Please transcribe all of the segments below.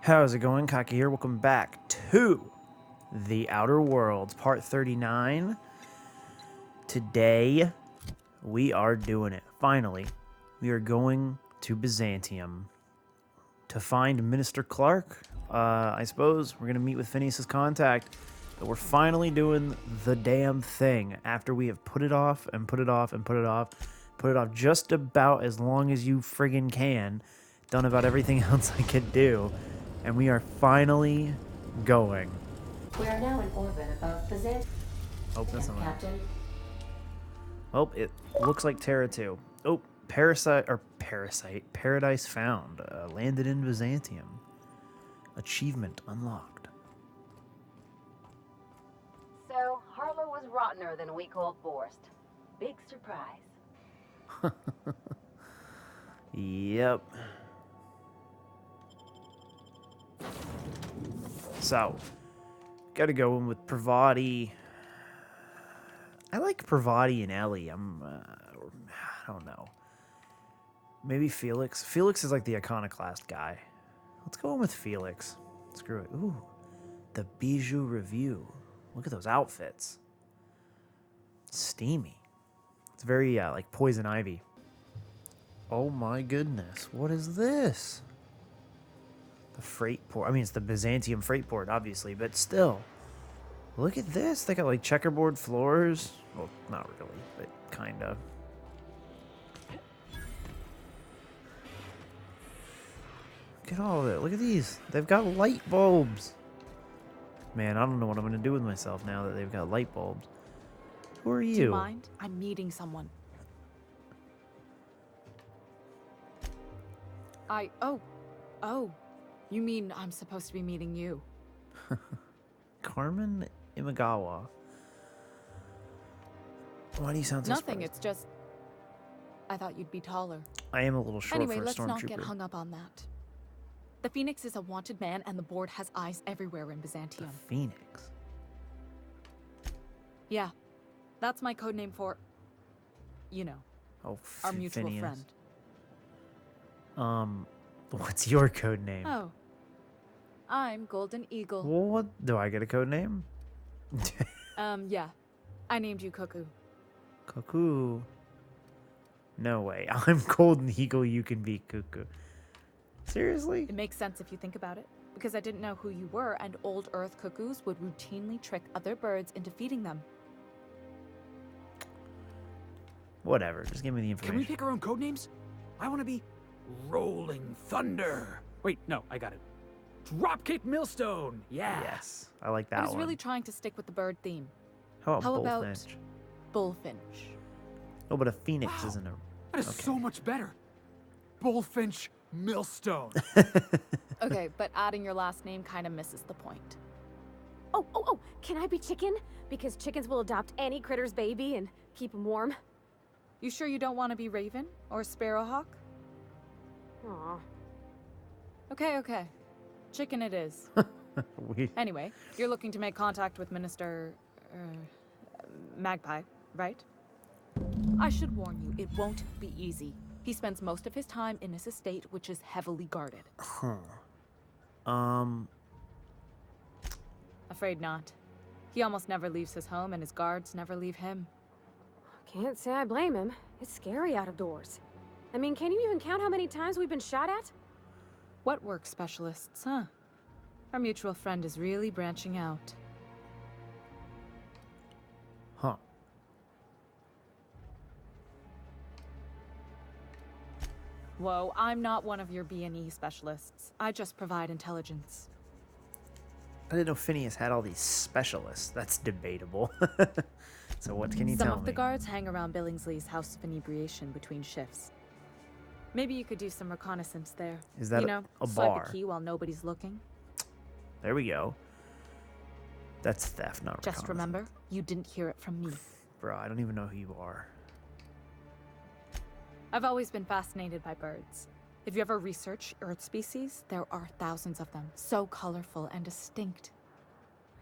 How's it going? Kaki here. Welcome back to The Outer Worlds, part 39. Today, we are doing it. Finally, we are going to Byzantium to find Minister Clark. I suppose we're going to meet with Phineas's contact, but we're finally doing the damn thing after we have put it off and put it off and put it off. Put it off just about as long as you friggin' can. Done about everything else I could do. And we are finally going. We are now in orbit above Byzantium. Oh, that's not Captain. Oh, it looks like Terra 2. Oh, Paradise found. Landed in Byzantium. Achievement unlocked. So, Harlow was rottener than a week-old Borst. Big surprise. Yep. So, gotta go in with Pravati. I like Pravati and Ellie. I don't know. Maybe Felix. Felix is like the iconoclast guy. Let's go in with Felix. Screw it. Ooh, the Bijou Review. Look at those outfits. Steamy. It's very like Poison Ivy. Oh my goodness. What is this? The freight port. I mean, it's the Byzantium freight port, obviously, but still. Look at this. They got like checkerboard floors. Well, not really, but kind of. Look at all of it. Look at these. They've got light bulbs. Man, I don't know what I'm going to do with myself now that they've got light bulbs. Who are you? Do you mind? I'm meeting someone. Oh. You mean I'm supposed to be meeting you? Carmen Imagawa. Why do you sound so Nothing, surprised? it's just... I thought you'd be taller. I am a little short Anyway, for a let's not stormtrooper. get hung up on that. The Phoenix is a wanted man, and the board has eyes everywhere in Byzantium. Phoenix. Yeah, that's my code name for... You know, Oh, our mutual Phineas. friend. What's your code name? Oh. I'm Golden Eagle. Well, what do I get a code name? Yeah. I named you Cuckoo. Cuckoo. No way. I'm Golden Eagle. You can be Cuckoo. Seriously? It makes sense if you think about it, because I didn't know who you were, and old Earth cuckoos would routinely trick other birds into feeding them. Whatever. Just give me the information. Can we pick our own code names? I want to be Rolling Thunder. Wait, no, I got it. Dropkick Millstone. Yeah. Yes. I like that I was one. really trying to stick with the bird theme. How How about about Bullfinch? Bullfinch? Oh, but a phoenix Wow. isn't a... That is so much better. Bullfinch Millstone. Okay, but adding your last name kind of misses the point. Oh, can I be chicken? Because chickens will adopt any critter's baby and keep him warm. You sure you don't want to be Raven or Sparrowhawk? Aw. Okay. Chicken it is. Anyway, you're looking to make contact with Minister... Magpie, right? I should warn you, it won't be easy. He spends most of his time in his estate, which is heavily guarded. Afraid not. He almost never leaves his home, and his guards never leave him. Can't say I blame him. It's scary out of doors. I mean, can you even count how many times we've been shot at? What work specialists, huh? Our mutual friend is really branching out. Huh. Whoa, I'm not one of your B&E specialists. I just provide intelligence. I didn't know Phineas had all these specialists. That's debatable. So what can you Some tell of the me? guards hang around Billingsley's House of Inebriation between shifts. Maybe you could do some reconnaissance there. Is that you know, a swipe bar? a key while nobody's looking. There we go. That's theft, not Just reconnaissance. remember, you didn't hear it from me. Bro, I don't even know who you are. I've always been fascinated by birds. If you ever research Earth species, there are thousands of them, so colorful and distinct.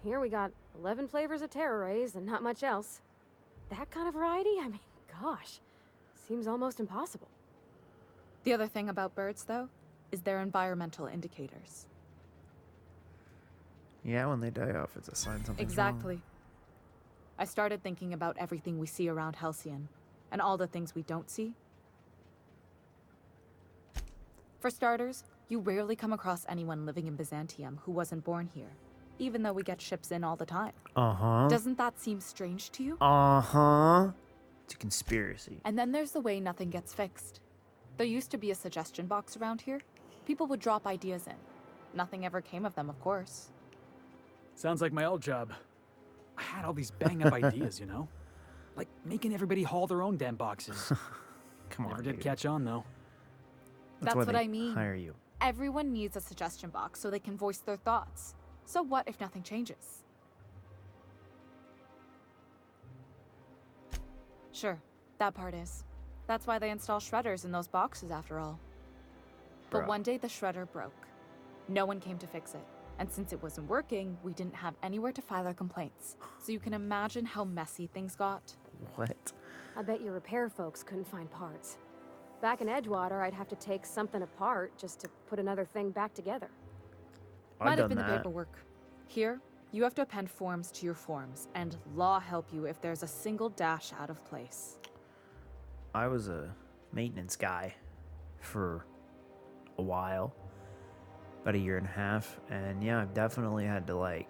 Here we got 11 flavors of terror rays and not much else. That kind of variety? I mean, gosh. Seems almost impossible. The other thing about birds, though, is their environmental indicators. Yeah, when they die off, it's a sign something's Exactly. I started thinking about everything we see around Halcyon, and all the things we don't see. For starters, you rarely come across anyone living in Byzantium who wasn't born here, even though we get ships in all the time. wrong. Uh-huh. Doesn't that seem strange to you? Uh-huh. It's a conspiracy. And then there's the way nothing gets fixed. There used to be a suggestion box around here. People would drop ideas in. Nothing ever came of them, of course. Sounds like my old job. I had all these bang-up ideas, you know? Like making everybody haul their own damn boxes. Come on, Never did dude. catch on, though. That's why what they I mean. hire you. Everyone needs a suggestion box so they can voice their thoughts. So what if nothing changes? Sure, that part is. That's why they install shredders in those boxes after all. But Bruh. one day the shredder broke. No one came to fix it. And since it wasn't working, we didn't have anywhere to file our complaints. So you can imagine how messy things got. What? I bet your repair folks couldn't find parts. Back in Edgewater, I'd have to take something apart just to put another thing back together. I've Might have done been the that. paperwork. Here, you have to append forms to your forms, and law help you if there's a single dash out of place. I was a maintenance guy for a while, about a year and a half, and yeah, I've definitely had to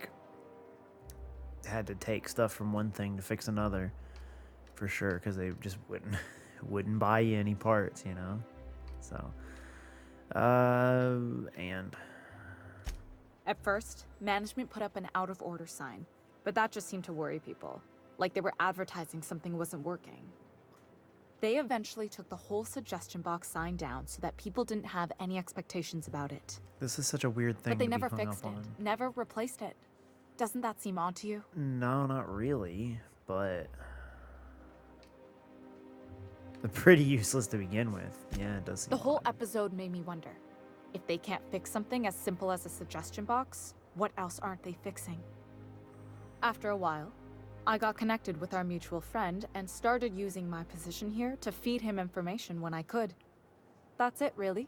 take stuff from one thing to fix another, for sure, because they just wouldn't buy you any parts, you know. So, and At first, management put up an out of order sign, but that just seemed to worry people, like they were advertising something wasn't working. They eventually took the whole suggestion box sign down so that people didn't have any expectations about it. this is such a weird thing But they to never be hung fixed up it, on. never replaced it. Doesn't that seem odd to you? No, not really, but they're pretty useless to begin with. Yeah, it does seem The whole odd. episode made me wonder, if they can't fix something as simple as a suggestion box, what else aren't they fixing? After a while, I got connected with our mutual friend and started using my position here to feed him information when I could. That's it, really.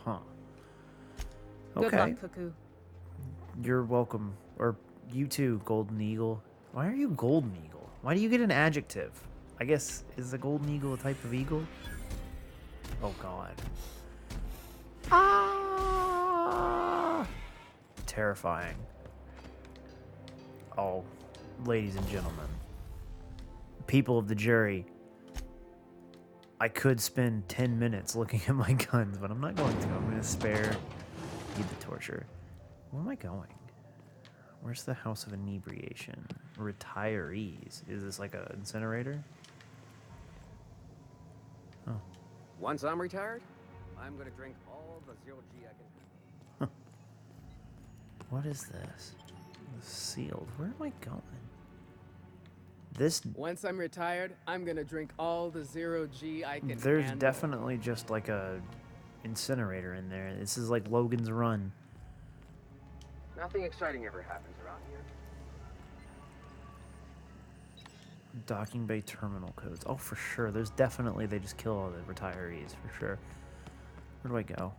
Huh. Good Okay. luck, Cuckoo. You're welcome. Or you too, Golden Eagle. Why are you Golden Eagle? Why do you get an adjective? I guess, is the Golden Eagle a type of eagle? Oh god. Ah! Terrifying. Oh, ladies and gentlemen. People of the jury. I could spend 10 minutes looking at my guns, but I'm not going to. I'm going to spare you the torture. Where am I going? Where's the House of Inebriation? Retirees. Is this like an incinerator? Oh. Once I'm retired, I'm gonna drink all the 0G I can. What is this? It's sealed. Where am I going? This... Once I'm retired, I'm gonna drink all the 0G I can There's handle. definitely just like a incinerator in there. This is like Logan's Run. Nothing exciting ever happens around here. Docking bay terminal codes. Oh, for sure. There's definitely, they just kill all the retirees, for sure. Where do I go?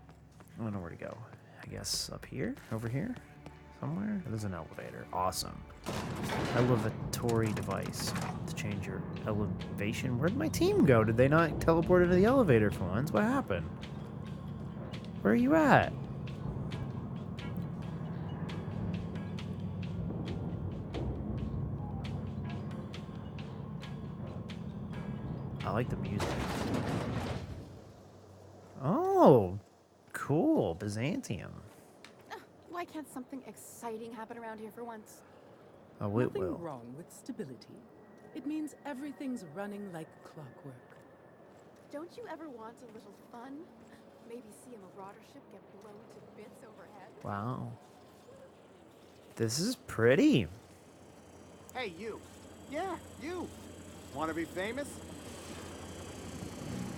I don't know where to go. I guess up here? Over here? Somewhere? There's an elevator. Awesome. Elevatory device to change your elevation. Where'd my team go? Did they not teleport into the elevator for once? What happened? Where are you at? I like the music. Oh, cool. Byzantium. Why can't something exciting happen around here for once? Oh, it Nothing will. wrong with stability. It means everything's running like clockwork. Don't you ever want a little fun? Maybe see a marauder ship get blown to bits overhead? Wow. This is pretty. Hey, you. Yeah, you. Want to be famous?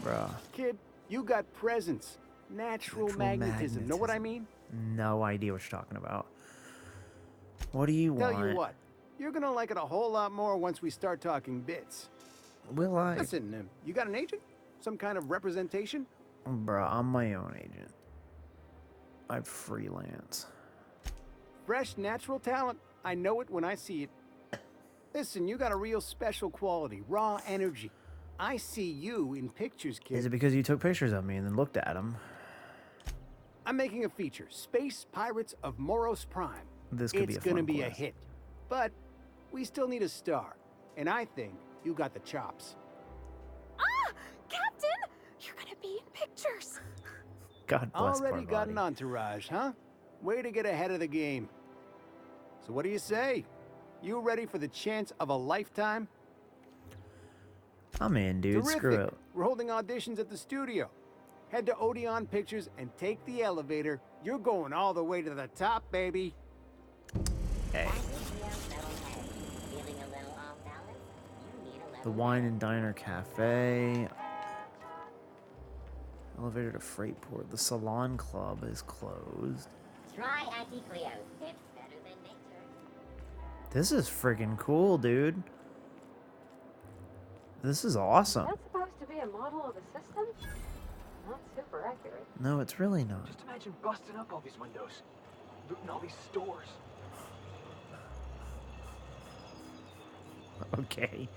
Bruh. Kid, you got presence. Natural magnetism. Know what I mean? No idea what you're talking about. What do you want? Tell you what. You're going to like it a whole lot more once we start talking bits. Will I? Listen, you got an agent? Some kind of representation? Bruh, I'm my own agent. I freelance. Fresh, natural talent. I know it when I see it. Listen, you got a real special quality, raw energy. I see you in pictures, kid. Is it because you took pictures of me and then looked at them? I'm making a feature, Space Pirates of Moros Prime. This could be a It's gonna fun be a quest. hit. But we still need a star. And I think you got the chops. Ah! Captain! You're gonna be in pictures! God bless Already got an Cornbody. entourage, huh? Way to get ahead of the game. So what do you say? You ready for the chance of a lifetime? I'm in, dude. Terrific. Screw it. We're holding auditions at the studio. Head to Odeon Pictures and take the elevator. You're going all the way to the top, baby. Hey. The Wine and Diner Cafe. Elevator to Freightport. The Salon Club is closed. Try Antiquios. It's better than nature. This is friggin' cool, dude. This is awesome. That's supposed to be a model of the system? Not super accurate. No, it's really not. Just imagine busting up all these windows, looting all these stores. Okay.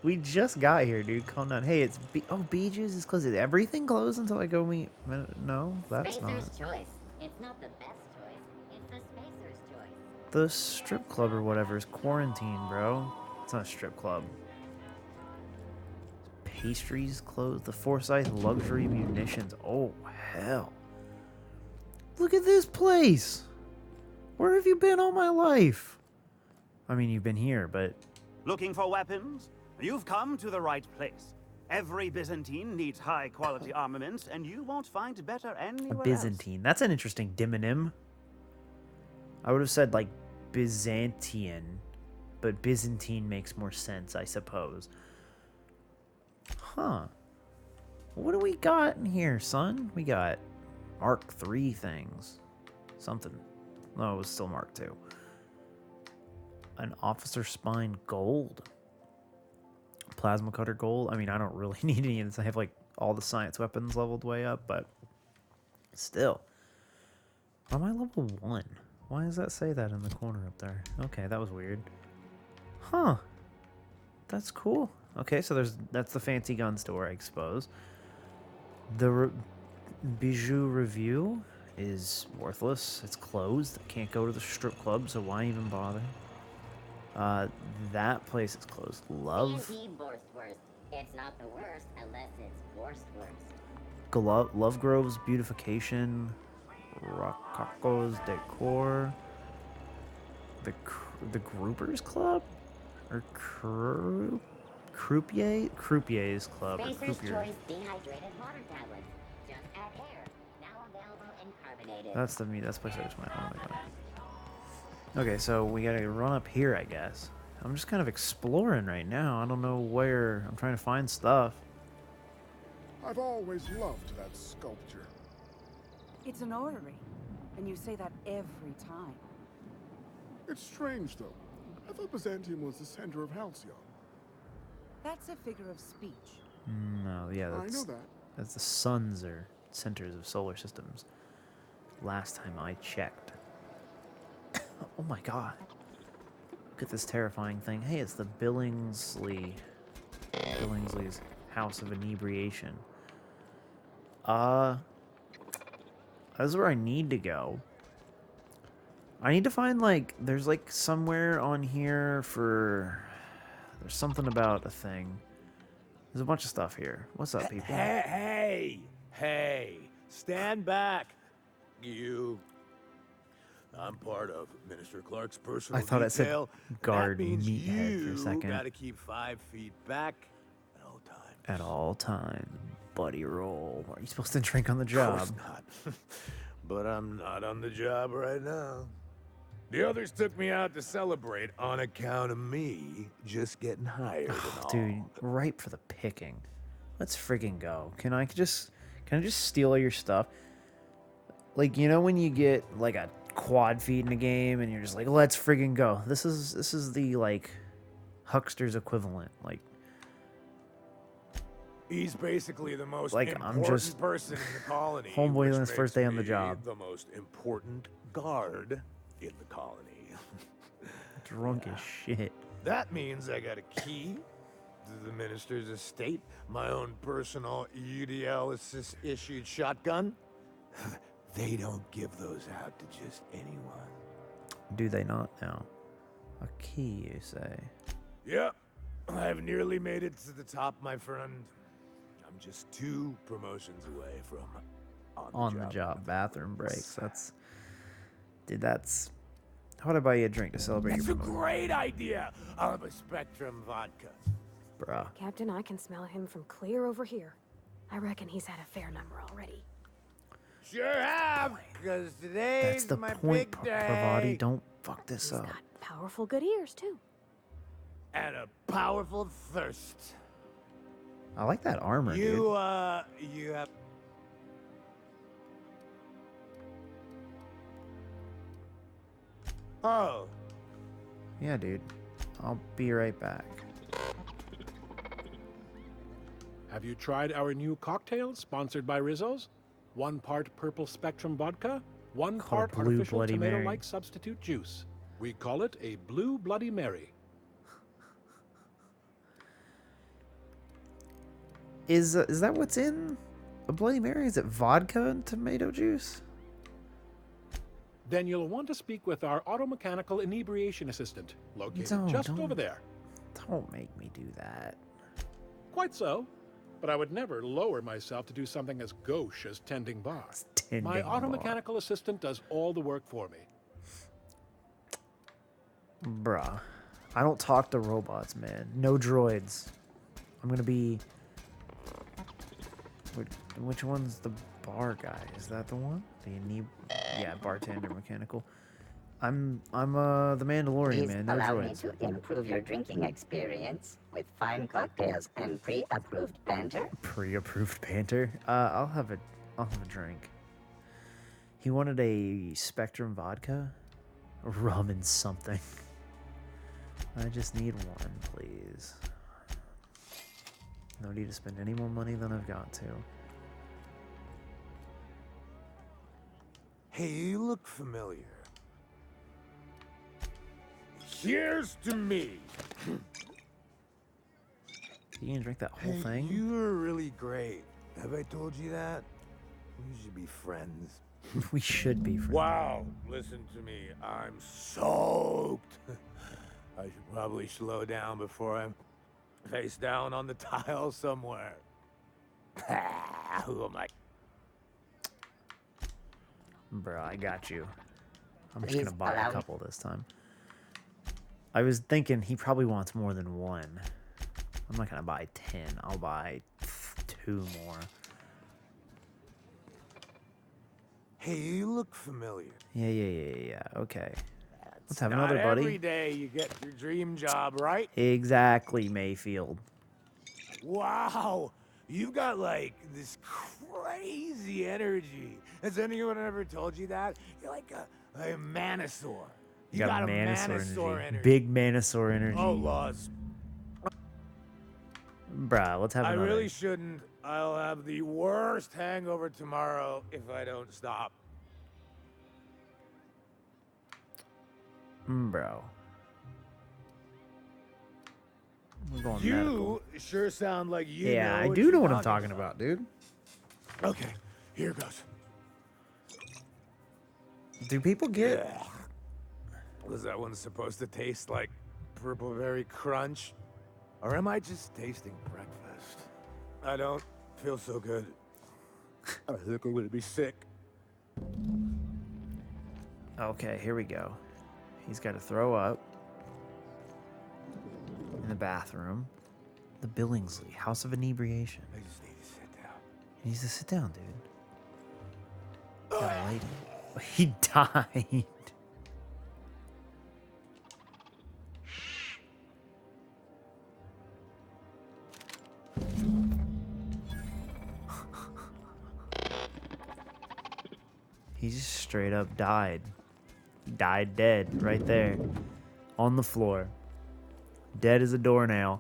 We just got here, dude. Calm down. Hey, it's Beaches is closed. Is everything closed until I go meet? No, that's Spacer's not. choice. It's not the best choice. It's the Spacer's choice. The strip club or whatever is quarantined, bro. It's not a strip club. Pastries closed. The Forsyth Luxury Munitions. Oh, hell. Look at this place. Where have you been all my life? I mean, you've been here, but... Looking for weapons? You've come to the right place. Every Byzantine needs high-quality armaments, and you won't find better anywhere else. Byzantine. That's an interesting demonym. I would have said, like, Byzantian, but Byzantine makes more sense, I suppose. Huh. What do we got in here, son? We got Mark III things. Something. No, it was still Mark II. An officer spine gold. Plasma cutter gold. I mean, I don't really need any of this. I have, like, all the science weapons leveled way up, but still. Why am I level 1? Why does that say that in the corner up there? Okay, that was weird. Huh. That's cool. Okay, so that's the fancy gun store, I suppose. The Bijou Review is worthless. It's closed. I can't go to the strip club, so why even bother? That place is closed. Love. It's not the worst unless it's worst. Love Grove's Beautification. Rococo's Decor. The Groupers Club? Or Croupier's Club. Or Spacer's Croupier. Choice dehydrated water tablets. Just add air. Now available in carbonated. That's the place I just went. Oh my god. Okay, so we gotta run up here, I guess. I'm just kind of exploring right now. I don't know where. I'm trying to find stuff. I've always loved that sculpture. It's an orrery, and you say that every time. It's strange, though. I thought Byzantium was the center of Halcyon. That's a figure of speech. No, yeah, I know that. that's the suns are centers of solar systems. Last time I checked. Oh my god. Look at this terrifying thing. Hey, it's the Billingsley's House of Inebriation. That's where I need to go. I need to find, like, there's, like, somewhere on here for... There's something about a thing. There's a bunch of stuff here. What's up, people? Hey, stand back. You. I'm part of Minister Clark's personal I thought it said detail. guard That means meathead for a second. You gotta keep 5 feet back at all times. At all times. Buddy roll. Are you supposed to drink on the Of job? course not. But I'm not on the job right now. The others took me out to celebrate on account of me just getting hired and all. Dude, ripe for the picking. Let's friggin' go. Can I just steal all your stuff? Like, you know when you get like a quad feed in a game and you're just like, let's friggin' go. This is the like huckster's equivalent. Like, He's basically the most Like, important I'm just person in the colony. homeboy which on his first makes day on the me job. The most important guard in the colony. Drunk as shit. That means I got a key to the minister's estate, my own personal UDL issued shotgun. They don't give those out to just anyone. Do they not now? A key, you say? Yep. I've nearly made it to the top, my friend. I'm just 2 promotions away from on the job bathroom breaks. That's... Dude, that's... How would I buy you a drink to celebrate That's your a promotion? great idea. I'll have a Spectrum vodka. Bruh. Captain, I can smell him from clear over here. I reckon he's had a fair number already. Sure have, because That's today's the my point, big day. Pravati. Don't fuck this up. Powerful good ears, too. And a powerful thirst. I like that armor, dude. You have... Oh. Yeah, dude. I'll be right back. Have you tried our new cocktail sponsored by Rizzos? 1 part purple Spectrum vodka, 1 part Blue artificial Bloody Mary. tomato-like substitute juice. We call it a Blue Bloody Mary. Is that what's in a Bloody Mary? Is it vodka and tomato juice? Then you'll want to speak with our automechanical inebriation assistant, located just over there. Don't make me do that. Quite so. But I would never lower myself to do something as gauche as tending bar. My automechanical assistant does all the work for me. Bruh. I don't talk to robots, man. No droids. I'm gonna be... Which one's the bar guy? Is that the one? Yeah, bartender mechanical. I'm the Mandalorian, Please man. No allow me droids. to improve your drinking experience with fine cocktails and pre-approved banter. Pre-approved banter. I'll have a drink. He wanted a Spectrum vodka, rum and something. I just need one, please. No need to spend any more money than I've got to. Hey, you look familiar. Here's to me. You gonna drink that whole thing? You were really great. Have I told you that? We should be friends. We should be friends. Wow, listen to me. I'm soaked. I should probably slow down before I'm face down on the tile somewhere. Who am I? Bro, I got you. I'm just Please gonna buy allow a me- couple this time. I was thinking he probably wants more than one. I'm not gonna buy 10. I'll buy 2 more. Hey, you look familiar. Yeah. Okay. Let's have Not another, buddy. every day you get your dream job, right? Exactly, Mayfield. Wow, you've got like this crazy energy. Has anyone ever told you that? You're like a manosaur. You got a Manosaur energy. Big Manosaur energy. Oh, laws. Bruh, let's have I another. really shouldn't. I'll have the worst hangover tomorrow if I don't stop. Bro. We're going You medical. sure sound like you Yeah, know I what do you're know what I'm talking about, dude. Okay, here goes. Do people get... Was that one supposed to taste like purple berry crunch? Or am I just tasting breakfast? I don't feel so good. I think I'm gonna be sick. Okay, here we go. He's got to throw up. In the bathroom. The Billingsley, House of Inebriation. I just need to sit down. He needs to sit down, dude. Got a lady. He died. He just straight up died. He died dead right there. On the floor. Dead as a doornail.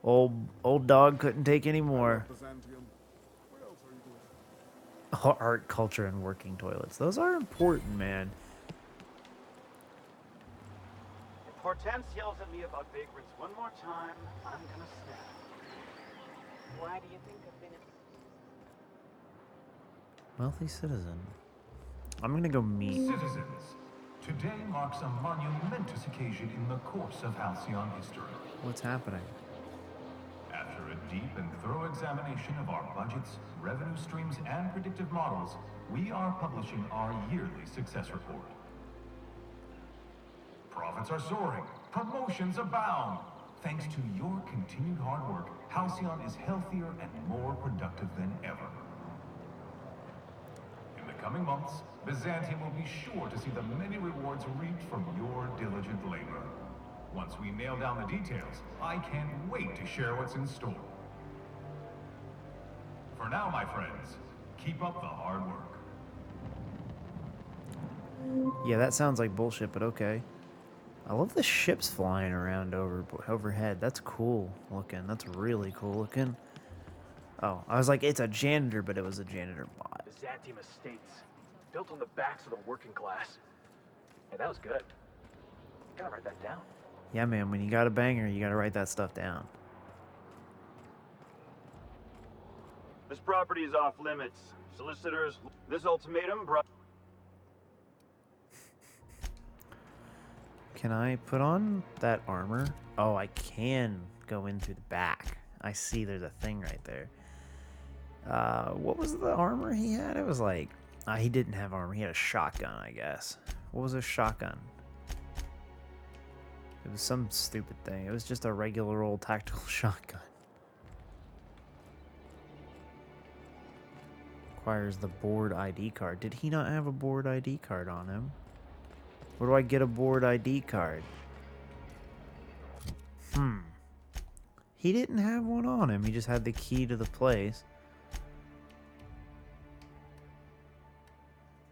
Old dog couldn't take any more. Byzantium. What else are you doing? Art, culture, and working toilets. Those are important, man. Hortense yells at me about vagrants one more time, I'm gonna snap. Why do you think I've been... Wealthy citizen. I'm gonna go meet. Citizens, today marks a monumentous occasion in the course of Halcyon history. What's happening? After a deep and thorough examination of our budgets, revenue streams, and predictive models, we are publishing our yearly success report. Profits are soaring, promotions abound. Thanks to your continued hard work, Halcyon is healthier and more productive than ever. In the coming months, Byzantium will be sure to see the many rewards reaped from your diligent labor. Once we nail down the details, I can't wait to share what's in store. For now, my friends, keep up the hard work. Yeah, that sounds like bullshit, but okay. I love the ships flying around overhead. That's cool looking. That's really cool looking. Oh, I was like, it's a janitor, but it was a janitor bot. Byzantium estates, built on the backs of the working class. Hey, that was good. Gotta write that down. Yeah, man, when you got a banger, you gotta write that stuff down. This property is off limits. Solicitors, this ultimatum brought... Can I put on that armor? Oh, I can go in through the back. I see there's a thing right there. What was the armor he had? It was like... he didn't have armor. He had a shotgun, I guess. What was a shotgun? It was some stupid thing. It was just a regular old tactical shotgun. Requires the board ID card. Did he not have a board ID card on him? Where do I get a board ID card? He didn't have one on him. He just had the key to the place.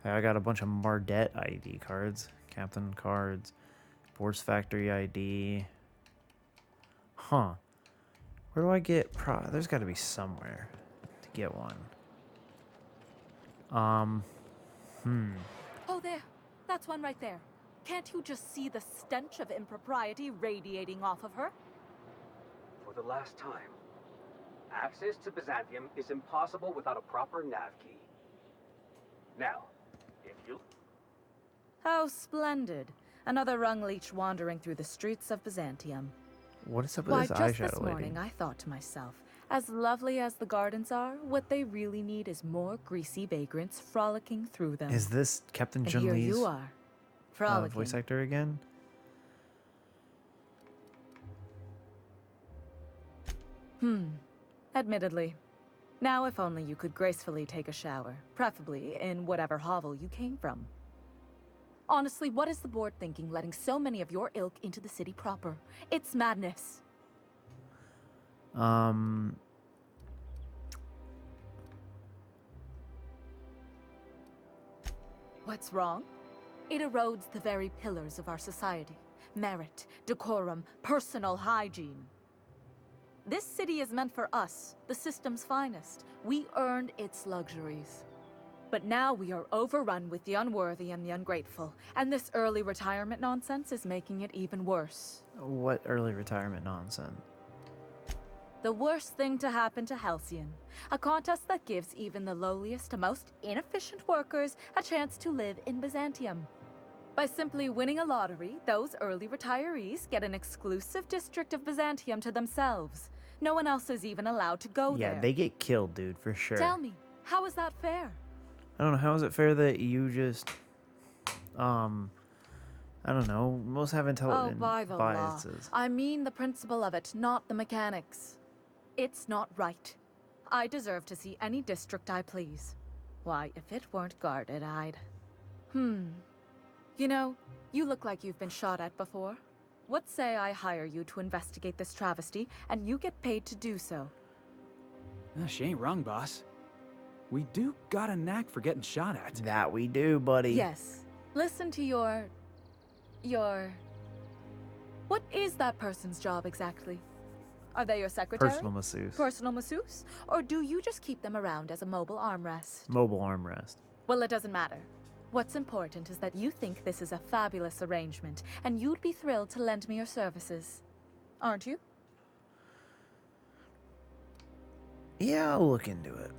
I got a bunch of Mardet ID cards. Captain cards. Boards Factory ID. Huh. Where do I get there's got to be somewhere to get one. Oh, there. That's one right there. Can't you just see the stench of impropriety radiating off of her? For the last time, access to Byzantium is impossible without a proper nav key. Now, if you... How splendid. Another rung leech wandering through the streets of Byzantium. What is up with Why, this just eyeshadow this lady? morning I thought to myself, as lovely as the gardens are, what they really need is more greasy vagrants frolicking through them. Is this Captain And Jun here Lee's you are, frolicking. voice actor again? Admittedly. Now if only you could gracefully take a shower, preferably in whatever hovel you came from. Honestly, what is the board thinking letting so many of your ilk into the city proper? It's madness. What's wrong? It erodes the very pillars of our society. Merit, decorum, personal hygiene. This city is meant for us, the system's finest. We earned its luxuries. But now we are overrun with the unworthy and the ungrateful, and this early retirement nonsense is making it even worse. What early retirement nonsense? The worst thing to happen to Halcyon. A contest that gives even the lowliest and most inefficient workers a chance to live in Byzantium. By simply winning a lottery, those early retirees get an exclusive district of Byzantium to themselves. No one else is even allowed to go there. Yeah, they get killed, dude, for sure. Tell me, how is that fair? I don't know, how is it fair that you just, I don't know, most have intelligent by the biases. law. I mean the principle of it, not the mechanics. It's not right. I deserve to see any district I please. Why, if it weren't guarded, I'd... You know, you look like you've been shot at before. What say I hire you to investigate this travesty, and you get paid to do so? She ain't wrong, boss. We do got a knack for getting shot at. That we do, buddy. Yes. Listen to your... What is that person's job exactly? Are they your secretary? Personal masseuse. Personal masseuse? Or do you just keep them around as a mobile armrest? Mobile armrest. Well, it doesn't matter. What's important is that you think this is a fabulous arrangement, and you'd be thrilled to lend me your services. Aren't you? Yeah, I'll look into it.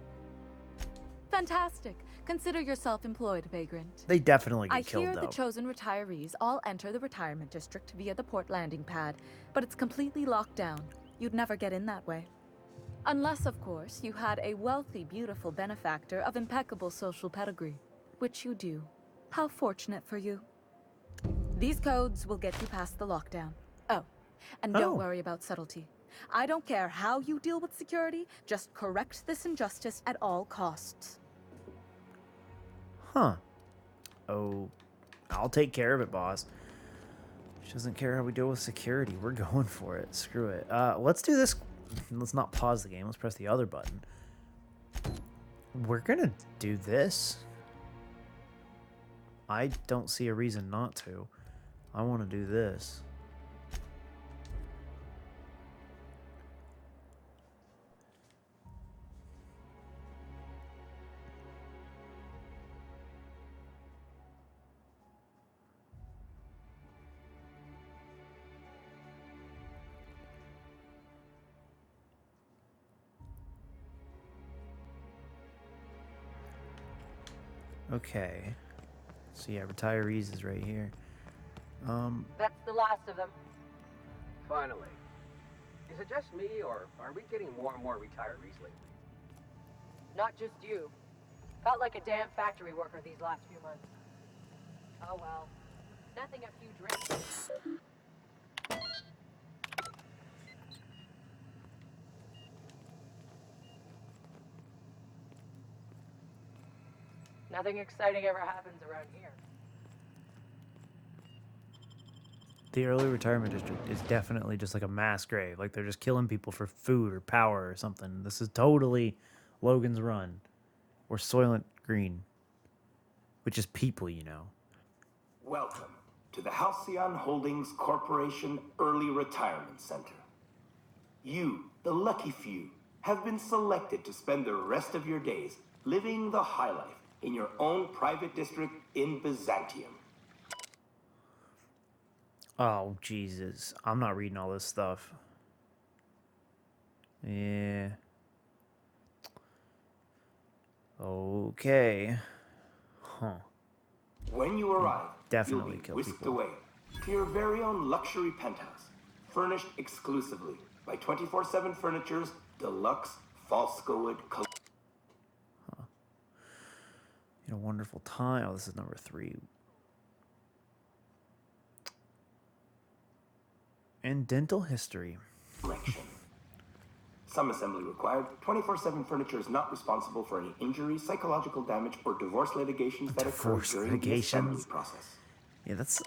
Fantastic. Consider yourself employed, vagrant. They definitely get I killed, hear though. the chosen retirees all enter the retirement district via the port landing pad, but it's completely locked down. You'd never get in that way. Unless, of course, you had a wealthy, beautiful benefactor of impeccable social pedigree, which you do. How fortunate for you. These codes will get you past the lockdown. Oh, and don't worry about subtlety. I don't care how you deal with security, just correct this injustice at all costs. Huh. Oh, I'll take care of it, boss. She doesn't care how we deal with security. We're going for it. Screw it. Let's do this. Let's not pause the game. Let's press the other button. We're gonna do this. I don't see a reason not to. I want to do this. Okay. So yeah, retirees is right here. That's the last of them. Finally. Is it just me, or are we getting more and more retirees lately? Not just you. Felt like a damn factory worker these last few months. Oh well. Nothing a few drinks. Nothing exciting ever happens around here. The early retirement district is definitely just like a mass grave. Like they're just killing people for food or power or something. This is totally Logan's Run or Soylent Green, which is people, you know. Welcome to the Halcyon Holdings Corporation Early Retirement Center. You, the lucky few, have been selected to spend the rest of your days living the high life in your own private district in Byzantium. Oh, Jesus. I'm not reading all this stuff. Yeah. Okay. Huh. When you arrive, Definitely you'll be kill whisked people. away to your very own luxury penthouse, furnished exclusively by 24/7 Furniture's deluxe Falscowood collection. You know, wonderful time. Oh, this is number 3. And dental history. Some assembly required. 24/7 Furniture is not responsible for any injuries, psychological damage, or divorce litigations that occur during the assembly process. Yeah, that's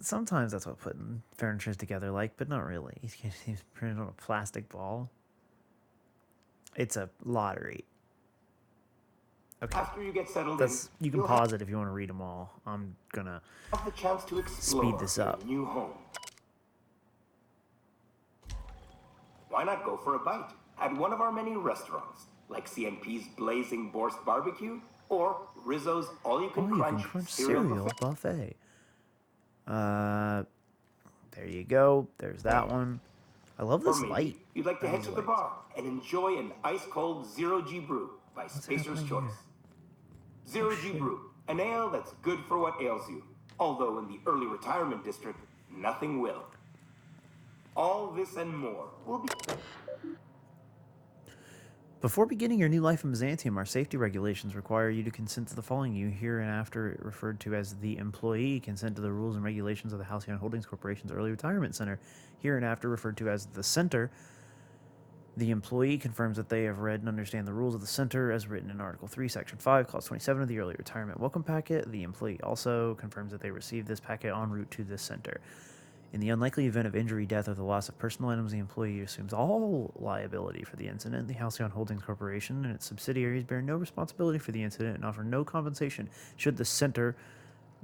sometimes that's what putting furniture together like, but not really. He's printed on a plastic ball. It's a lottery. Okay. After you get settled You can pause it if you want to read them all. I'm gonna have the chance to explore speed this up. your new home. Why not go for a bite at one of our many restaurants, like CNP's Blazing Borscht Barbecue or Rizzos All-You-Can-Crunch Cereal Buffet. There you go. There's that one. I love this light. You'd like to head to the bar and enjoy an ice-cold Zero-G Brew by Spacer's Choice. Zero-G Brew, an ale that's good for what ails you. Although in the early retirement district, nothing will. All this and more will be... Before beginning your new life in Byzantium, our safety regulations require you to consent to the following. You hereinafter referred to as the employee consent to the rules and regulations of the Halcyon Holdings Corporation's Early Retirement Center. Hereinafter referred to as the center. The employee confirms that they have read and understand the rules of the center as written in Article 3, Section 5, Clause 27 of the Early Retirement Welcome Packet. The employee also confirms that they received this packet en route to this center. In the unlikely event of injury, death, or the loss of personal items, the employee assumes all liability for the incident. The Halcyon Holdings Corporation and its subsidiaries bear no responsibility for the incident and offer no compensation. Should the center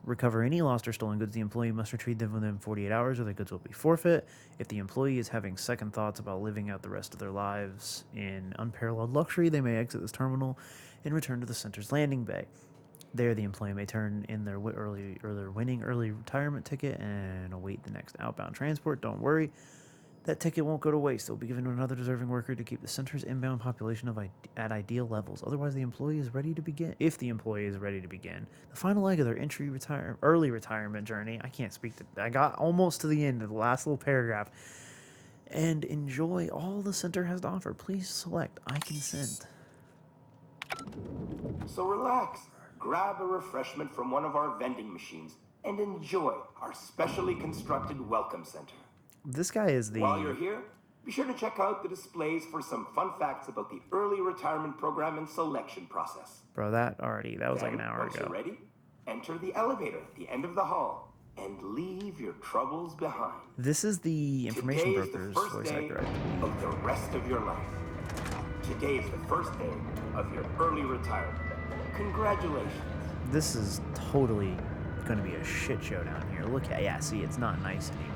recover any lost or stolen goods, the employee must retrieve them within 48 hours or the goods will be forfeit. If the employee is having second thoughts about living out the rest of their lives in unparalleled luxury, they may exit this terminal and return to the center's landing bay. There, the employee may turn in their winning early retirement ticket and await the next outbound transport. Don't worry, that ticket won't go to waste. It will be given to another deserving worker to keep the center's inbound population at ideal levels. Otherwise, the employee is ready to begin. If the employee is ready to begin the final leg of their early retirement journey, I can't speak to. I got almost to the end of the last little paragraph. And enjoy all the center has to offer. Please select I consent. So relax, grab a refreshment from one of our vending machines, and enjoy our specially constructed welcome center. This guy is the... While you're here, be sure to check out the displays for some fun facts about the early retirement program and selection process. Bro, that was like an hour Once ago. you're ready, enter the elevator at the end of the hall and leave your troubles behind. This is the information Today is broker's the first voice day actor. of the rest of your life. Today is the first day of your early retirement. Congratulations. This is totally going to be a shit show down here. Look at, yeah, see, it's not nice anymore.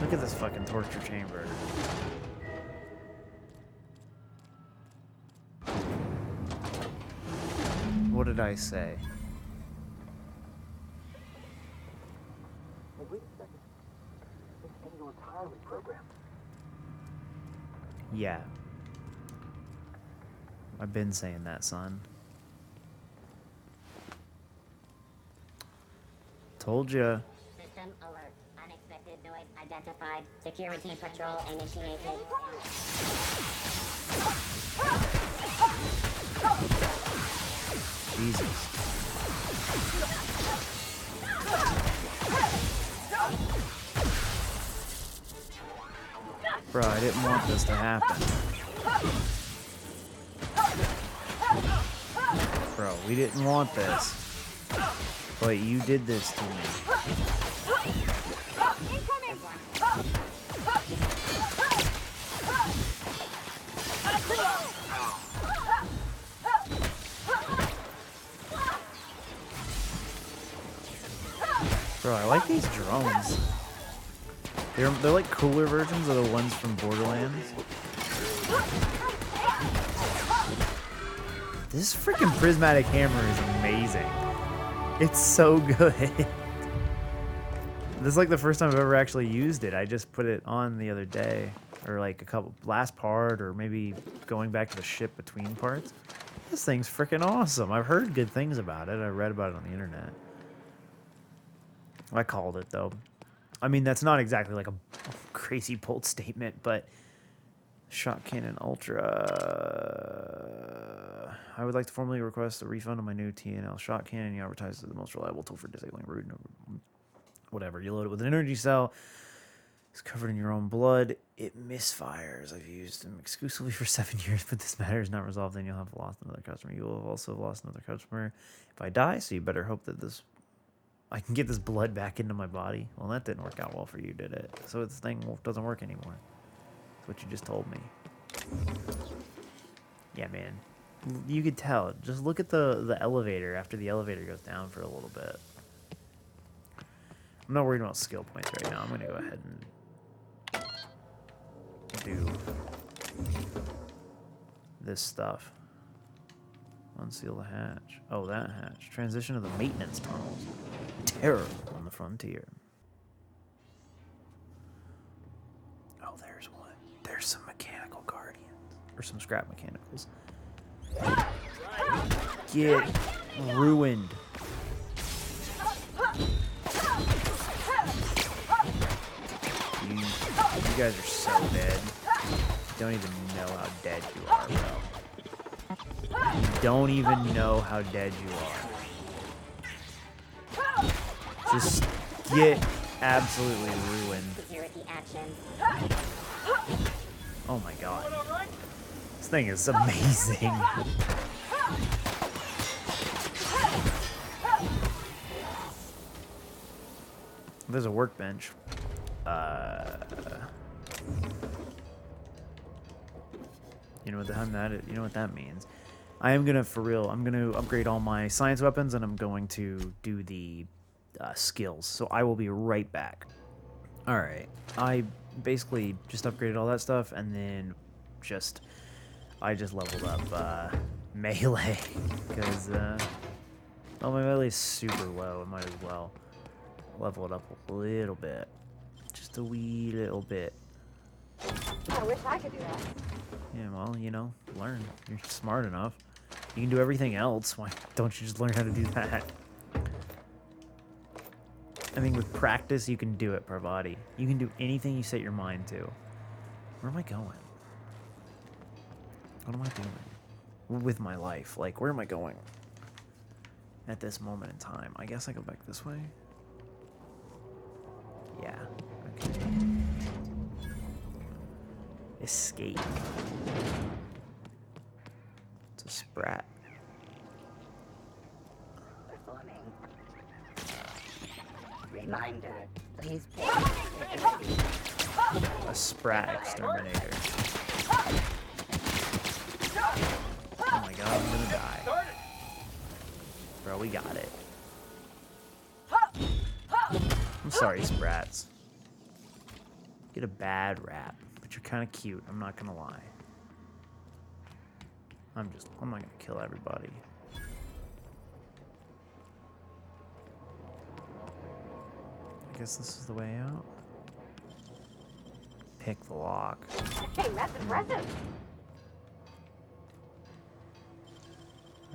Look at this fucking torture chamber. What did I say? Yeah. I've been saying that, son. Told ya. System alert. Unexpected noise identified. Security patrol initiated. Jesus. Bro, I didn't want this to happen. Bro, we didn't want this. But you did this to me. Bro, I like these drones. They're like cooler versions of the ones from Borderlands. This freaking prismatic hammer is amazing. It's so good. This is like the first time I've ever actually used it. I just put it on the other day, or like last part, or maybe going back to the ship between parts. This thing's freaking awesome. I've heard good things about it. I read about it on the internet. I called it though. I mean, that's not exactly like a crazy bold statement, but Shot Cannon Ultra. I would like to formally request a refund on my new TNL Shot Cannon. You advertise as the most reliable tool for disabling rude. Whatever. You load it with an energy cell. It's covered in your own blood. It misfires. I've used them exclusively for 7 years, but this matter is not resolved. Then you'll have lost another customer. You will have also lost another customer if I die. So you better hope that I can get this blood back into my body. Well, that didn't work out well for you, did it? So this thing doesn't work anymore. That's what you just told me. Yeah, man. You could tell. Just look at the elevator after the elevator goes down for a little bit. I'm not worried about skill points right now. I'm going to go ahead and do this stuff. Unseal the hatch. Oh, that hatch. Transition to the maintenance tunnels. Terror on the frontier. Oh, there's one. There's some mechanical guardians. Or some scrap mechanicals. Get ruined. You guys are so dead. You don't even know how dead you are, bro. You don't even know how dead you are. Just get absolutely ruined. Oh my god. This thing is amazing. There's a workbench. You know what that means. I am gonna, for real, I'm gonna upgrade all my science weapons, and I'm going to do the skills. So I will be right back. All right, I basically just upgraded all that stuff, and then I just leveled up melee because well, my melee is super low. I might as well level it up a little bit, just a wee little bit. I wish I could do that. Yeah, well, you know, learn. You're smart enough. You can do everything else. Why don't you just learn how to do that? I think with practice, you can do it, Parvati. You can do anything you set your mind to. Where am I going? What am I doing with my life? Like, where am I going at this moment in time? I guess I go back this way. Yeah. Okay. Escape. It's a sprat. Performing. Reminder, please pay. A sprat exterminator. Oh my god, I'm gonna die. Bro, we got it. I'm sorry, sprats. Get a bad rap, but you're kind of cute, I'm not gonna lie. I'm not gonna kill everybody. I guess this is the way out. Pick the lock. Hey, that's impressive.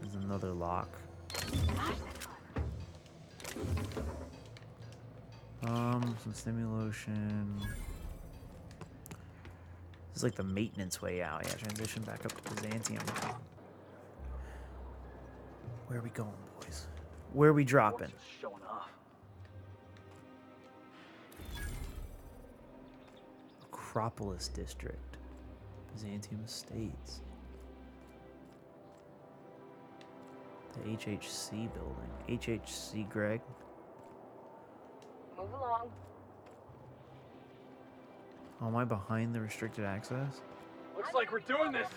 There's another lock. Some stimulation. This is like the maintenance way out. Yeah, transition back up to Byzantium. Where are we going, boys? Where are we dropping? Showing off. Acropolis District. Byzantium Estates. The HHC building. HHC, Greg? Move along. Oh, am I behind the restricted access? Looks like we're doing this.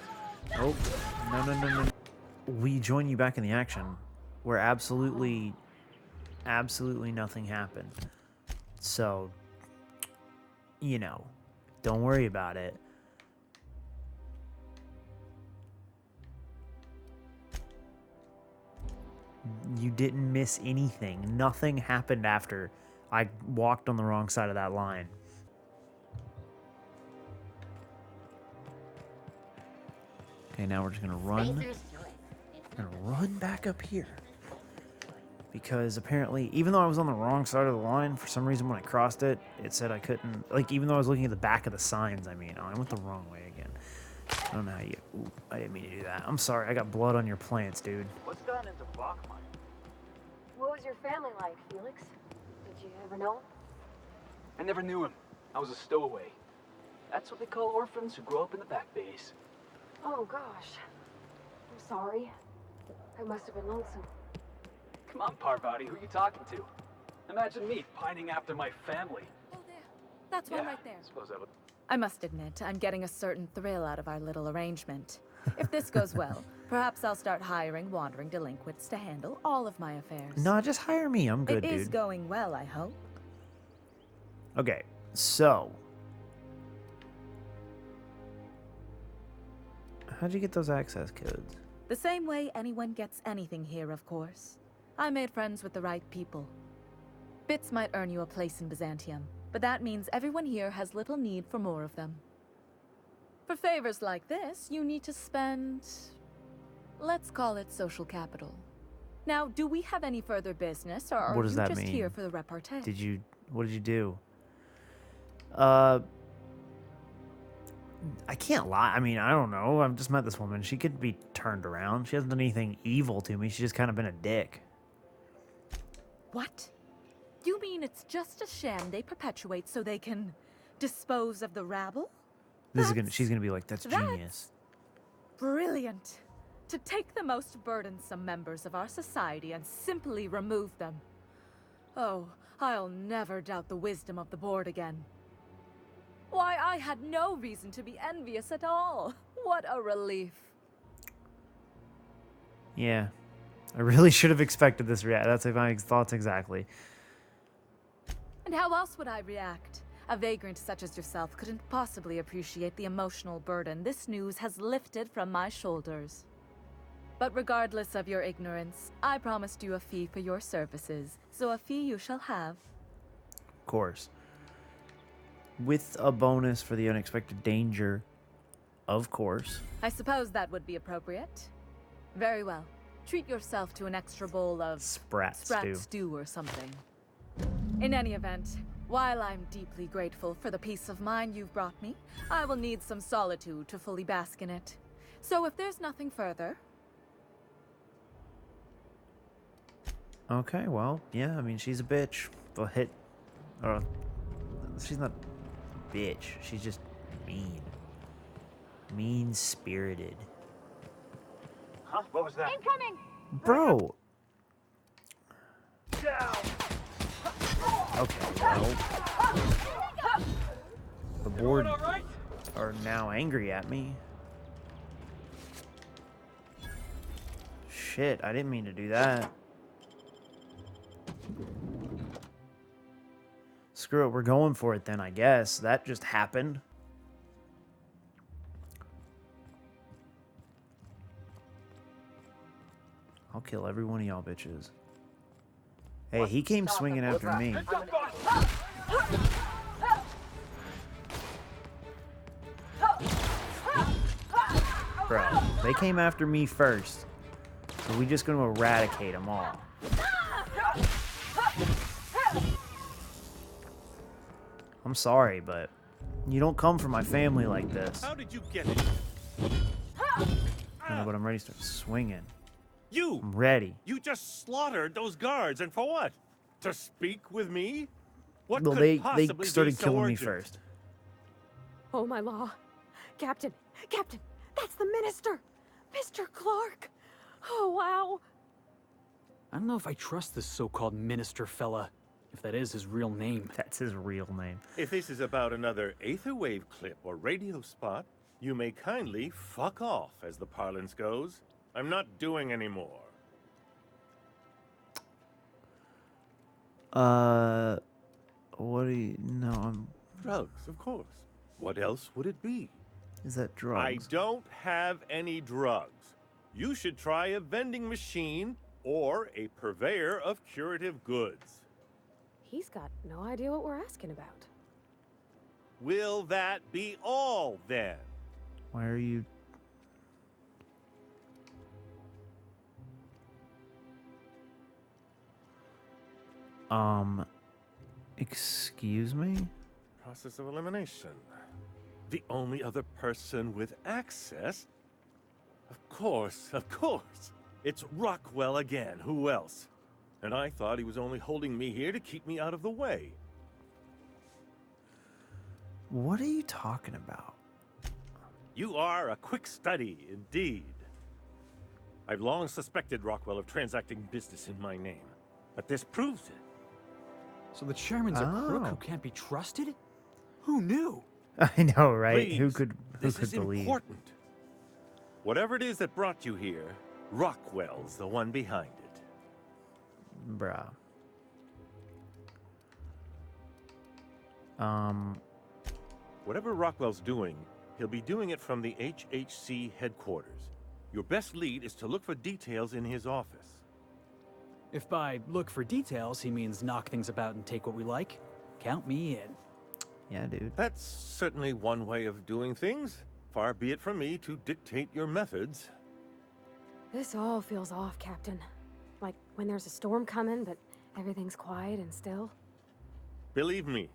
Oh, no. We join you back in the action where absolutely nothing happened. So, you know, don't worry about it. You didn't miss anything. Nothing happened after I walked on the wrong side of that line. Okay, now we're just gonna run. Run back up here. Because apparently, even though I was on the wrong side of the line, for some reason when I crossed it, it said I couldn't, like, even though I was looking at the back of the signs, I mean, I went the wrong way again. I don't know how you, ooh, I didn't mean to do that. I'm sorry, I got blood on your plants, dude. What's gone into Bachmine? What was your family like, Felix? Did you ever know him? I never knew him. I was a stowaway. That's what they call orphans who grow up in the back bays. Oh, gosh. I'm sorry. I must have been lonesome. Come on, Parvati, who are you talking to? Imagine me pining after my family. Oh, there. That's one right there. I suppose that would... I must admit, I'm getting a certain thrill out of our little arrangement. If this goes well, perhaps I'll start hiring wandering delinquents to handle all of my affairs. No, just hire me. I'm good, dude. It is going well, I hope. Okay, so. How'd you get those access codes? The same way anyone gets anything here, of course. I made friends with the right people. Bits might earn you a place in Byzantium, but that means everyone here has little need for more of them. For favors like this, you need to spend... let's call it social capital. Now, do we have any further business, or are What does you that just mean? here for the repartee? What did you do? I can't lie. I mean, I don't know. I've just met this woman. She could be turned around. She hasn't done anything evil to me. She's just kind of been a dick. What? You mean it's just a sham they perpetuate so they can dispose of the rabble? She's gonna be like, that's genius. Brilliant. To take the most burdensome members of our society and simply remove them. Oh, I'll never doubt the wisdom of the board again. Why, I had no reason to be envious at all. What a relief. Yeah. I really should have expected this react. That's my thoughts exactly. And how else would I react? A vagrant such as yourself couldn't possibly appreciate the emotional burden this news has lifted from my shoulders. But regardless of your ignorance, I promised you a fee for your services, so a fee you shall have. Of course. With a bonus for the unexpected danger, of course. I suppose that would be appropriate. Very well. Treat yourself to an extra bowl of Sprat stew or something. In any event, while I'm deeply grateful for the peace of mind you've brought me, I will need some solitude to fully bask in it. So if there's nothing further... Okay, well, yeah, I mean, she's a bitch. She's not a bitch. She's just mean. Mean-spirited. Huh? What was that? Incoming! Bro! Okay, well... The board are now angry at me. Shit, I didn't mean to do that. Screw it, we're going for it then, I guess. That just happened. I'll kill every one of y'all bitches. Hey, he came swinging after me. Bro, they came after me first. So we just gonna eradicate them all. I'm sorry, but you don't come for my family like this. How did you get it? I know, but I'm ready to start swinging. You! I'm ready. You just slaughtered those guards, and for what? To speak with me? What Well, could they possibly started be so killing me urgent? first. Oh, my law. Captain, that's the minister! Mr. Clark! Oh, wow. I don't know if I trust this so-called minister fella, if that is his real name. That's his real name. If this is about another Aetherwave clip or radio spot, you may kindly fuck off, as the parlance goes. I'm not doing any more. What do you... No, I'm... Drugs, of course. What else would it be? Is that drugs? I don't have any drugs. You should try a vending machine or a purveyor of curative goods. He's got no idea what we're asking about. Will that be all, then? Why are you... Excuse me? Process of elimination. The only other person with access? Of course. It's Rockwell again. Who else? And I thought he was only holding me here to keep me out of the way. What are you talking about? You are a quick study, indeed. I've long suspected Rockwell of transacting business in my name, but this proves it. So the chairman's a crook who can't be trusted? Who knew? I know, right? Please, Who could this is believe? important. Whatever it is that brought you here, Rockwell's the one behind it. Bruh. Whatever Rockwell's doing, he'll be doing it from the HHC headquarters. Your best lead is to look for details in his office. If by look for details he means knock things about and take what we like, count me in. Yeah, dude. That's certainly one way of doing things. Far be it from me to dictate your methods. This all feels off, Captain. Like when there's a storm coming, but everything's quiet and still. Believe me,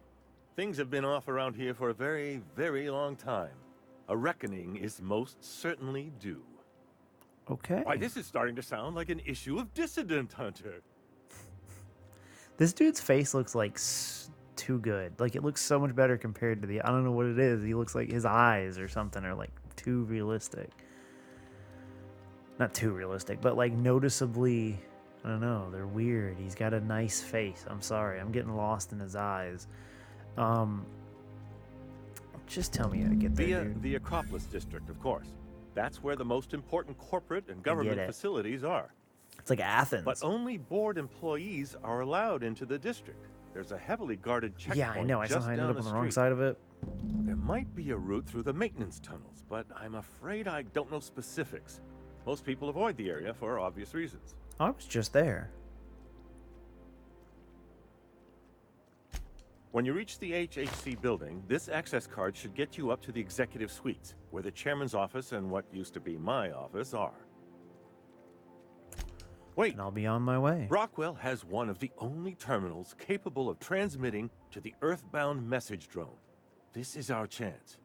things have been off around here for a very, very long time. A reckoning is most certainly due. Okay. Why, this is starting to sound like an issue of Dissident Hunter. This dude's face looks like too good. Like, it looks so much better compared to the... I don't know what it is. He looks like his eyes or something are, like, too realistic. Not too realistic, but, like, noticeably... I don't know. They're weird. He's got a nice face. I'm sorry. I'm getting lost in his eyes. Just tell me how to get there, dude. The Acropolis District, of course. That's where the most important corporate and government facilities are. It's like Athens. But only board employees are allowed into the district. There's a heavily guarded checkpoint. Yeah, I know. I just somehow ended down up on the the wrong street. side of it. There might be a route through the maintenance tunnels, but I'm afraid I don't know specifics. Most people avoid the area for obvious reasons. I was just there. When you reach the HHC building, this access card should get you up to the executive suites, where the chairman's office and what used to be my office are. Wait. And I'll be on my way. Rockwell has one of the only terminals capable of transmitting to the Earthbound message drone. This is our chance.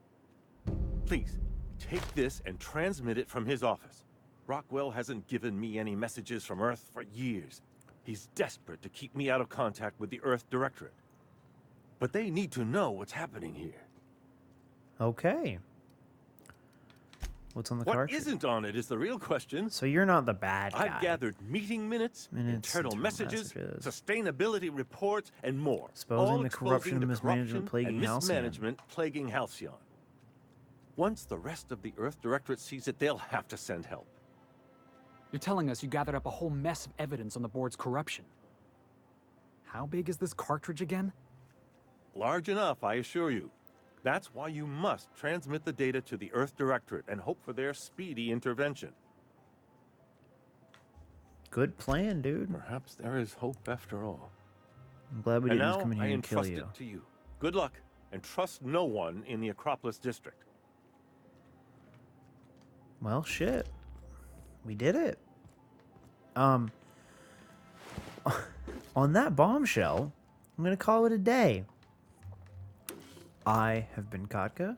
Please, take this and transmit it from his office. Rockwell hasn't given me any messages from Earth for years. He's desperate to keep me out of contact with the Earth Directorate. But they need to know what's happening here. Okay. What's on the card? What isn't on it is the real question. So you're not the bad guy. I've gathered meeting minutes, internal messages, sustainability reports, and more. Exposing all the corruption and mismanagement plaguing and Halcyon. mismanagement plaguing Halcyon. Once the rest of the Earth Directorate sees it, they'll have to send help. You're telling us you gathered up a whole mess of evidence on the board's corruption. How big is this cartridge again? Large enough, I assure you. That's why you must transmit the data to the Earth Directorate and hope for their speedy intervention. Good plan, dude. Perhaps there is hope after all. I'm glad we And didn't now just come in I here and kill entrust you. it to you. Good luck, and trust no one in the Acropolis District. Well, shit. We did it. On that bombshell, I'm going to call it a day. I have been Katka.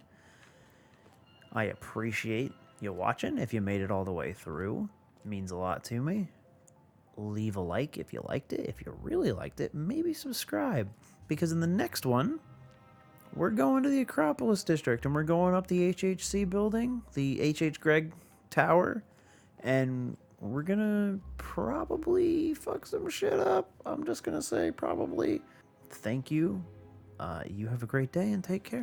I appreciate you watching. If you made it all the way through, it means a lot to me. Leave a like if you liked it. If you really liked it, maybe subscribe. Because in the next one, we're going to the Acropolis District, and we're going up the HHC building, the H.H. Gregg Tower, and we're gonna probably fuck some shit up. I'm just gonna say probably. Thank you. You have a great day and take care.